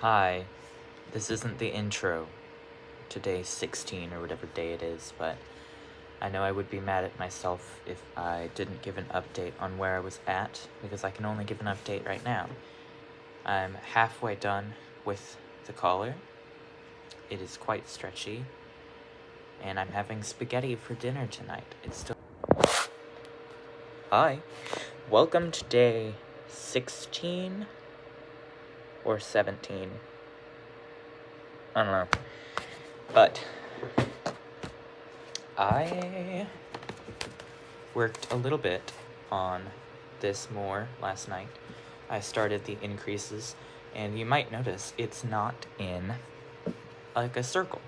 Hi, this isn't the intro to day 16 or whatever day it is, but I know I would be mad at myself if I didn't give an update on where I was at, because I can only give an update right now. I'm halfway done with the collar. It is quite stretchy, and I'm having spaghetti for dinner tonight. It's still... Hi, welcome to day 16 or 17. I don't know. But I worked a little bit on this more last night. I started the increases, and you might notice it's not in like a circle,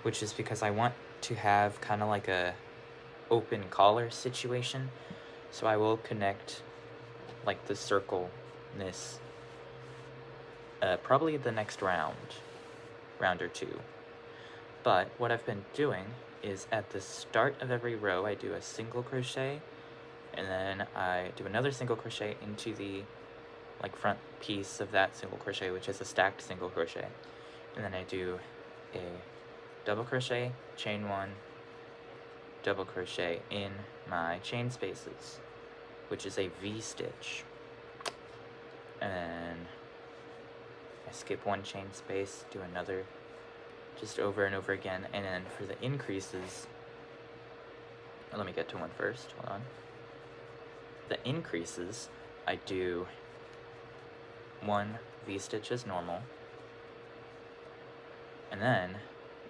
which is because I want to have kind of like a open collar situation. So I will connect like the circle-ness probably the next round or two. But what I've been doing is at the start of every row I do a single crochet, and then I do another single crochet into the like front piece of that single crochet, which is a stacked single crochet, and then I do a double crochet, chain one, double crochet in my chain spaces, which is a V-stitch, and then I skip one chain space, do another, just over and over again. And then for the increases, let me get to one first, hold on. The increases, I do one V-stitch as normal, and then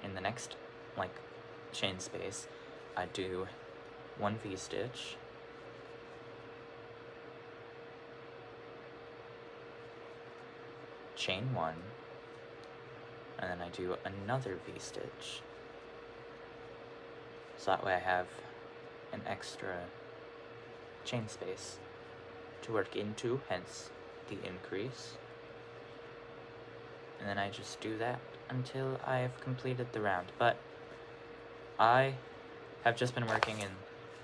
in the next like chain space I do one V-stitch, chain one, and then I do another V-stitch, so that way I have an extra chain space to work into, hence the increase. And then I just do that until I have completed the round. But I have just been working in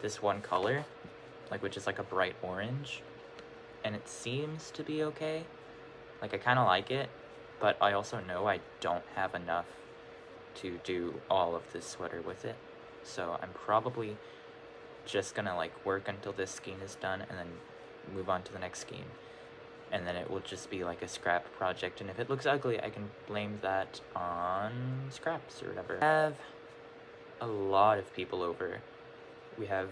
this one color, like which is like a bright orange, and it seems to be okay. Like I kind of like it, but I also know I don't have enough to do all of this sweater with it. So I'm probably just gonna like work until this skein is done and then move on to the next skein. And then it will just be like a scrap project, and if it looks ugly, I can blame that on scraps or whatever. I have a lot of people over. We have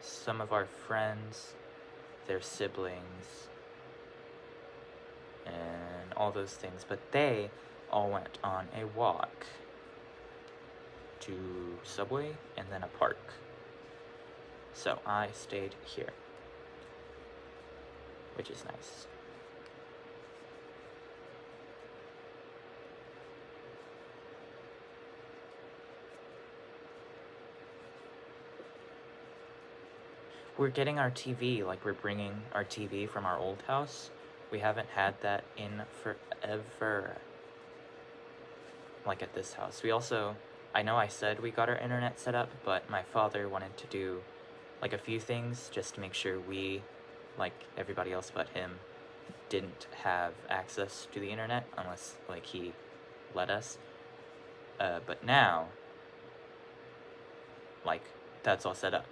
some of our friends, their siblings, and all those things, but they all went on a walk to Subway and then a park. So I stayed here, which is nice. We're getting our TV, like we're bringing our TV from our old house. We haven't had that in forever, like at this house. We also, I know I said we got our internet set up, but my father wanted to do like a few things just to make sure we, like everybody else but him, didn't have access to the internet unless like he let us. But now, like that's all set up.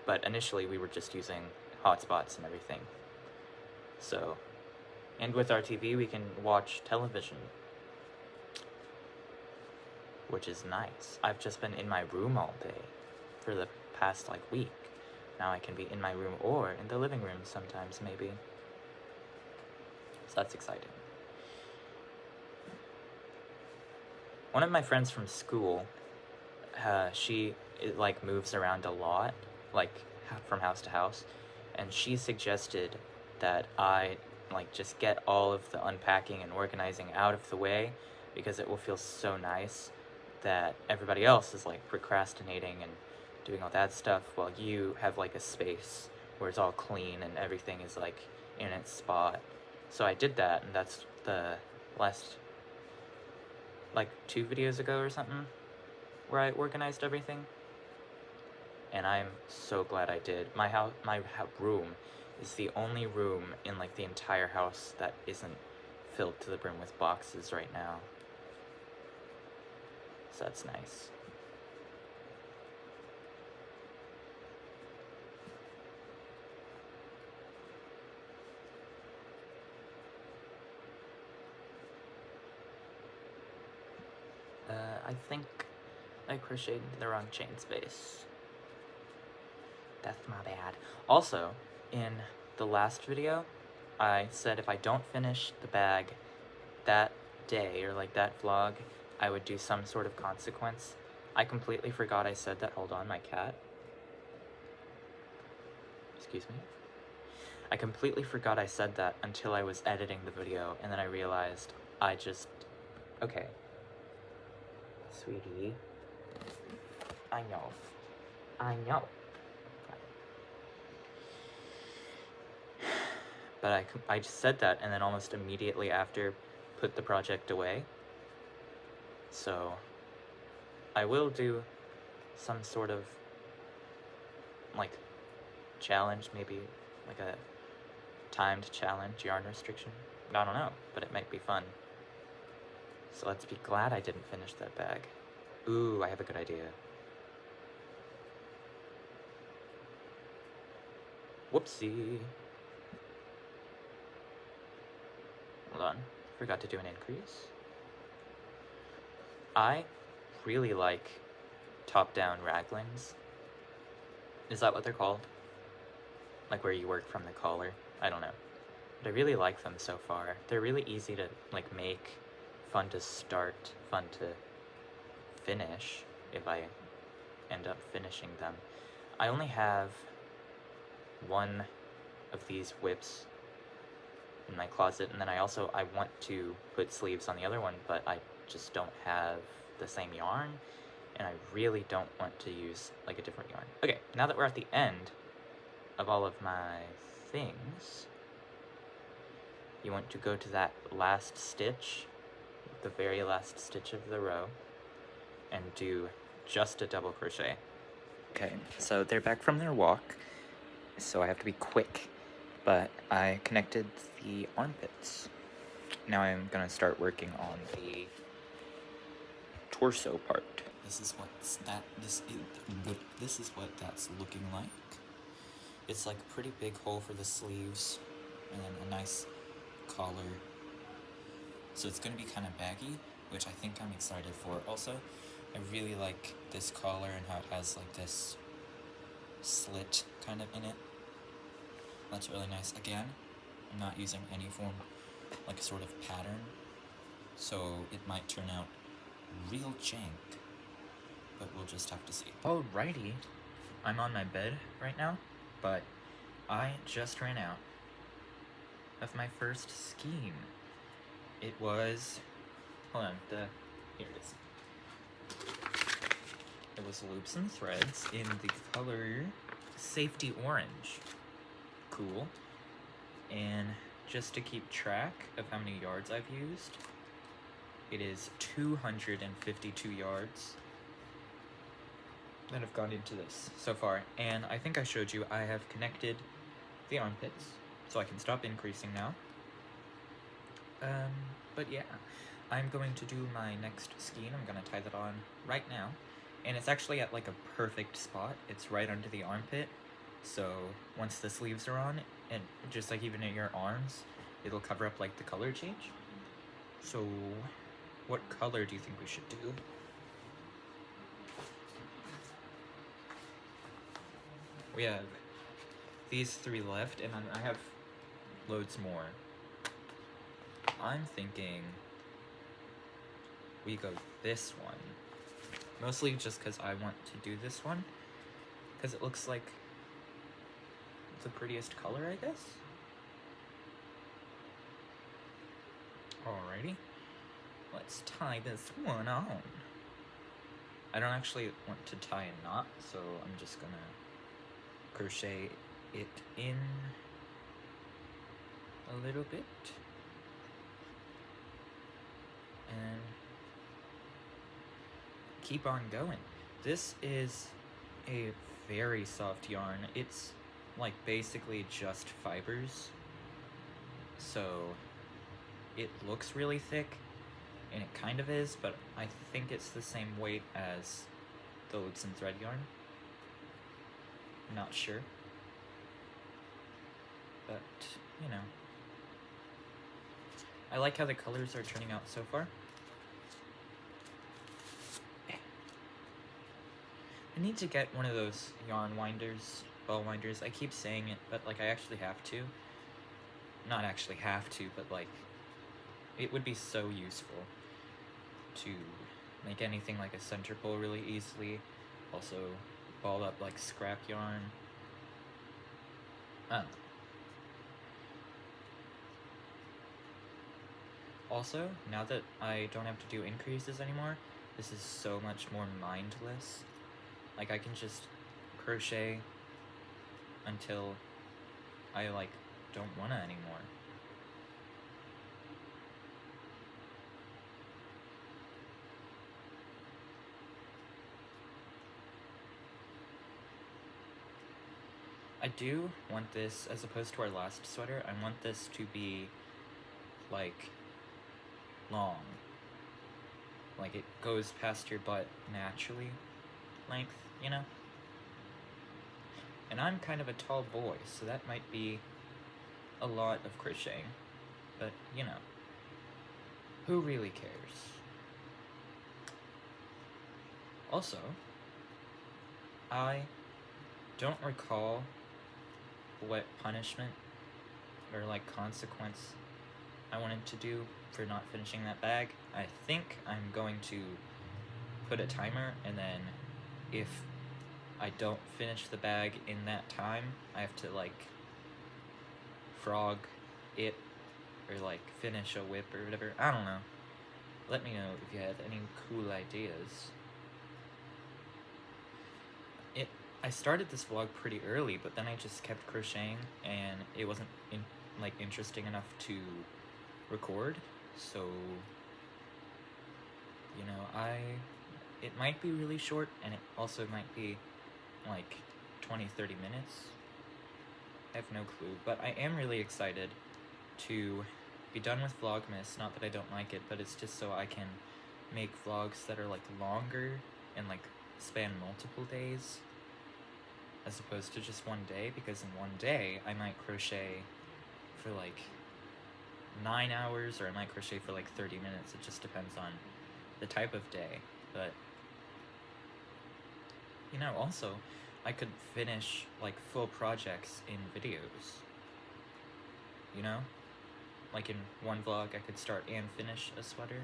But initially we were just using hotspots and everything. So, and with our TV we can watch television, which is nice. I've just been in my room all day for the past like week. Now I can be in my room or in the living room sometimes, maybe. So that's exciting. One of my friends from school, she like moves around a lot, like from house to house, and she suggested that I like just get all of the unpacking and organizing out of the way, because it will feel so nice that everybody else is like procrastinating and doing all that stuff while you have like a space where it's all clean and everything is like in its spot. So I did that, and that's the last like 2 videos ago or something where I organized everything, and I'm so glad I did. My room is the only room in like the entire house that isn't filled to the brim with boxes right now. So that's nice. I think I crocheted the wrong chain space. That's my bad. Also, in the last video, I said if I don't finish the bag that day, or like that vlog, I would do some sort of consequence. I completely forgot I said that. Hold on, my cat. Excuse me. I completely forgot I said that until I was editing the video, and then I realized I just... Okay. Sweetie. I know. I know. But I just said that, and then almost immediately after put the project away. So I will do some sort of like challenge, maybe like a timed challenge, yarn restriction. I don't know, but it might be fun. So let's be glad I didn't finish that bag. Ooh, I have a good idea. Whoopsie. Hold on, forgot to do an increase. I really like top-down raglings. Is that what they're called? Like where you work from the collar? I don't know. But I really like them so far. They're really easy to like make, fun to start, fun to finish if I end up finishing them. I only have one of these whips in my closet, and then I want to put sleeves on the other one, but I just don't have the same yarn, and I really don't want to use like a different yarn. Okay, now that we're at the end of all of my things, you want to go to that last stitch, the very last stitch of the row, and do just a double crochet. Okay, so they're back from their walk, so I have to be quick, but I connected the armpits. Now I'm gonna start working on the torso part. This is what that's looking like. It's like a pretty big hole for the sleeves, and then a nice collar. So it's gonna be kind of baggy, which I think I'm excited for. Also, I really like this collar and how it has like this slit kind of in it. That's really nice. Again, I'm not using any form, like a sort of pattern, so it might turn out real jank, but we'll just have to see. Alrighty, I'm on my bed right now, but I just ran out of my first skein. It was, hold on, here it is. It was loops and threads in the color Safety Orange. Cool. And just to keep track of how many yards I've used, it is 252 yards that have gone into this so far. And I think I showed you I have connected the armpits, so I can stop increasing now. But yeah, I'm going to do my next skein. I'm gonna tie that on right now. And it's actually at like a perfect spot. It's right under the armpit. So once the sleeves are on, and just like even in your arms, it'll cover up like the color change. So what color do you think we should do? We have these three left, and I have loads more. I'm thinking we go this one. Mostly just because I want to do this one, because it looks like the prettiest color, I guess. Alrighty, let's tie this one on. I don't actually want to tie a knot, so I'm just gonna crochet it in a little bit. And keep on going. This is a very soft yarn. It's like basically just fibers. So it looks really thick, and it kind of is, but I think it's the same weight as the Oats and Thread yarn. I'm not sure. But, you know. I like how the colors are turning out so far. I need to get one of those yarn winders, ball winders. I keep saying it, but like I actually have to. Not actually have to, but like it would be so useful to make anything like a center pole really easily. Also ball up like scrap yarn. I don't know. Also, now that I don't have to do increases anymore, this is so much more mindless. Like I can just crochet until I like don't wanna anymore. I do want this, as opposed to our last sweater, I want this to be like long. Like it goes past your butt naturally length, you know? And I'm kind of a tall boy, so that might be a lot of crocheting. But, you know, who really cares? Also, I don't recall what punishment or like consequence I wanted to do for not finishing that bag. I think I'm going to put a timer, and then if I don't finish the bag in that time, I have to like frog it or like finish a whip or whatever. I don't know. Let me know if you have any cool ideas. I started this vlog pretty early, but then I just kept crocheting and it wasn't interesting enough to record. So, you know, it might be really short, and it also might be like 20-30 minutes. I have no clue, but I am really excited to be done with Vlogmas. Not that I don't like it, but it's just so I can make vlogs that are like longer and like span multiple days as opposed to just one day, because in one day I might crochet for like 9 hours, or I might crochet for like 30 minutes. It just depends on the type of day. But you know, also I could finish like full projects in videos, you know? Like in one vlog I could start and finish a sweater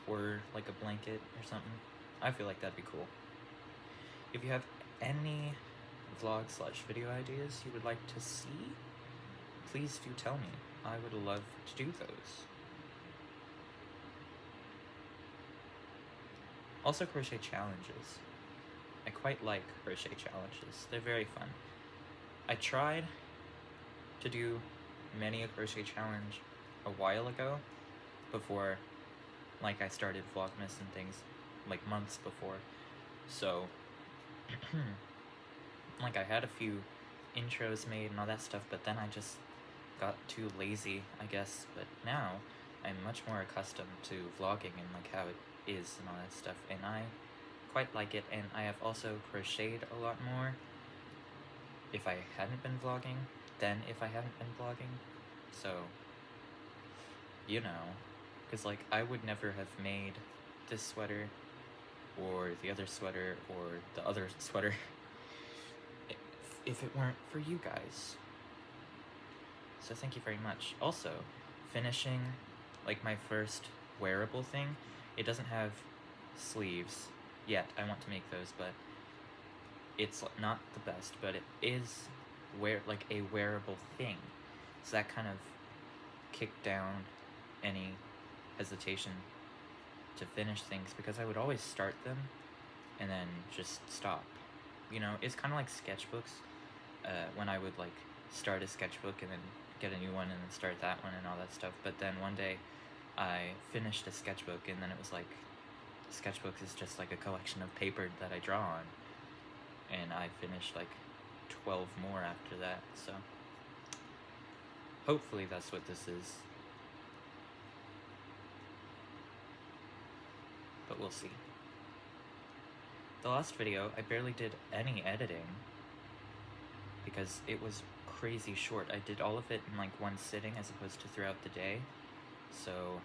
or like a blanket or something. I feel like that'd be cool. If you have any vlog/video ideas you would like to see, please do tell me. I would love to do those. Also, crochet challenges. I quite like crochet challenges. They're very fun. I tried to do many a crochet challenge a while ago, before like I started Vlogmas and things, like months before. So like I had a few intros made and all that stuff, but then I just got too lazy, I guess. But now I'm much more accustomed to vlogging and like how it is and all that stuff, and I quite like it. And I have also crocheted a lot more if I hadn't been vlogging than if I hadn't been vlogging. So, you know, because like I would never have made this sweater or the other sweater or the other sweater if it weren't for you guys. So thank you very much. Also, finishing like my first wearable thing, it doesn't have sleeves yet. I want to make those, but it's not the best, but it is like a wearable thing. So that kind of kicked down any hesitation to finish things, because I would always start them and then just stop. You know, it's kind of like sketchbooks, when I would like start a sketchbook and then get a new one and then start that one and all that stuff. But then one day I finished a sketchbook, and then it was like, sketchbooks is just like a collection of paper that I draw on, and I finished like 12 more after that. So hopefully that's what this is. but we'll see. The last video, I barely did any editing because it was crazy short. I did all of it in like one sitting as opposed to throughout the day, so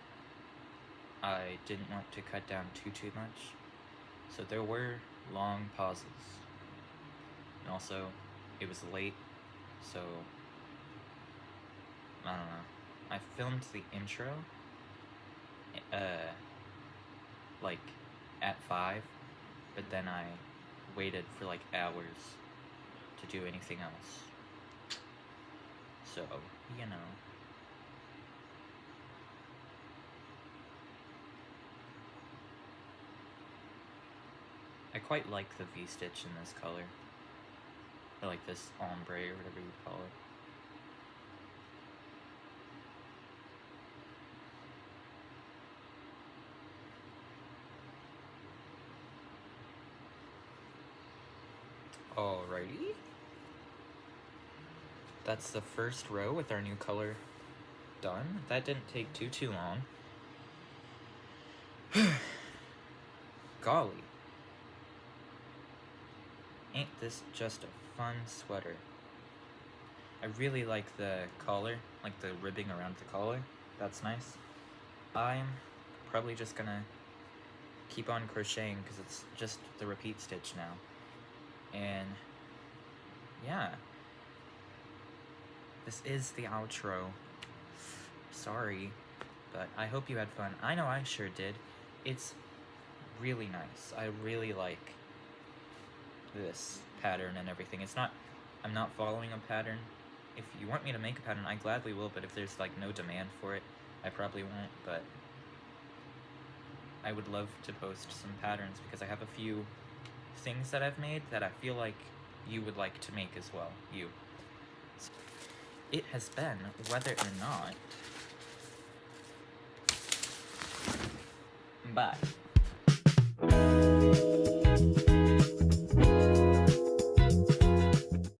I didn't want to cut down too much. So there were long pauses. And also, it was late, so I don't know. I filmed the intro like at 5, but then I waited for like hours to do anything else. So, you know. I quite like the V-stitch in this color. Or like this ombre or whatever you call it. Alrighty. That's the first row with our new color done. That didn't take too long. Golly. Ain't this just a fun sweater? I really like the collar, like the ribbing around the collar. That's nice. I'm probably just gonna keep on crocheting because it's just the repeat stitch now. And yeah, this is the outro. Sorry, but I hope you had fun. I know I sure did. It's really nice. I really like this pattern and everything. I'm not following a pattern. If you want me to make a pattern, I gladly will, but if there's like no demand for it, I probably won't. But I would love to post some patterns because I have a few things that I've made that I feel like you would like to make as well. So it has been Whether or Not. Bye.